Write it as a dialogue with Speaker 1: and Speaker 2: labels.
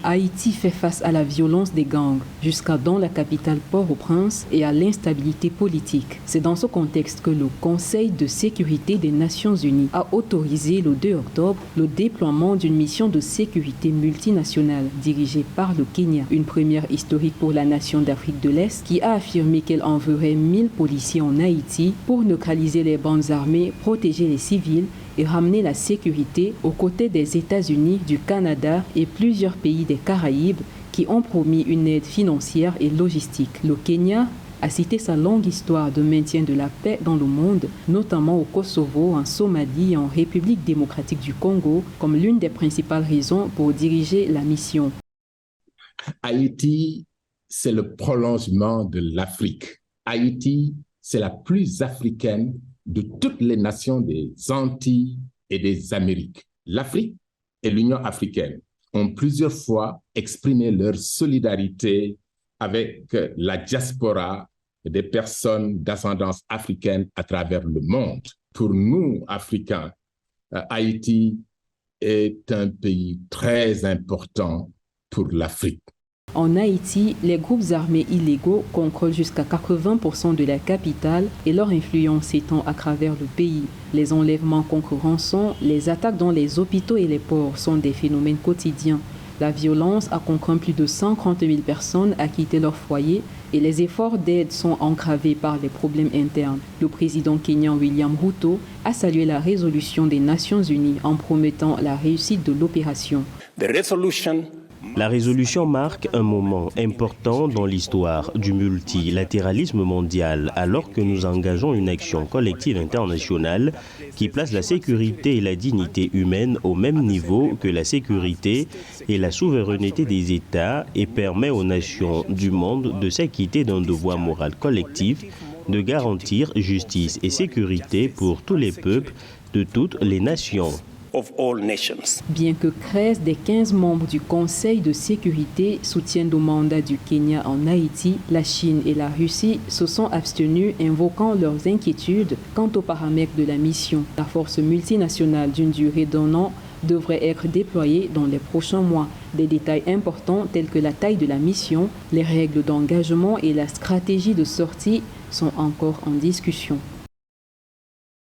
Speaker 1: Haïti fait face à la violence des gangs, jusqu'à dans la capitale Port-au-Prince, et à l'instabilité politique. C'est dans ce contexte que le Conseil de sécurité des Nations Unies a autorisé le 2 octobre le déploiement d'une mission de sécurité multinationale dirigée par le Kenya, une première historique pour la nation d'Afrique de l'Est qui a affirmé qu'elle enverrait 1000 policiers en Haïti pour neutraliser les bandes armées, protéger les civils et ramener la sécurité aux côtés des États-Unis, du Canada et plusieurs pays des Caraïbes qui ont promis une aide financière et logistique. Le Kenya a cité sa longue histoire de maintien de la paix dans le monde, notamment au Kosovo, en Somalie et en République démocratique du Congo, comme l'une des principales raisons pour diriger la mission.
Speaker 2: Haïti, c'est le prolongement de l'Afrique. Haïti, c'est la plus africaine de toutes les nations des Antilles et des Amériques. L'Afrique et l'Union africaine ont plusieurs fois exprimé leur solidarité avec la diaspora des personnes d'ascendance africaine à travers le monde. Pour nous, Africains, Haïti est un pays très important pour l'Afrique.
Speaker 1: En Haïti, les groupes armés illégaux contrôlent jusqu'à 80% de la capitale et leur influence s'étend à travers le pays. Les enlèvements contre rançon, les attaques dans les hôpitaux et les ports sont des phénomènes quotidiens. La violence a contraint plus de 130 000 personnes à quitter leur foyer et les efforts d'aide sont entravés par les problèmes internes. Le président kenyan William Ruto a salué la résolution des Nations Unies en promettant la réussite de l'opération.
Speaker 3: La résolution marque un moment important dans l'histoire du multilatéralisme mondial alors que nous engageons une action collective internationale qui place la sécurité et la dignité humaine au même niveau que la sécurité et la souveraineté des États et permet aux nations du monde de s'acquitter d'un devoir moral collectif de garantir justice et sécurité pour tous les peuples de toutes les nations.
Speaker 1: Bien que 13 des 15 membres du Conseil de sécurité soutiennent le mandat du Kenya en Haïti, la Chine et la Russie se sont abstenus, invoquant leurs inquiétudes quant aux paramètres de la mission. La force multinationale d'une durée d'1 an devrait être déployée dans les prochains mois. Des détails importants tels que la taille de la mission, les règles d'engagement et la stratégie de sortie sont encore en discussion.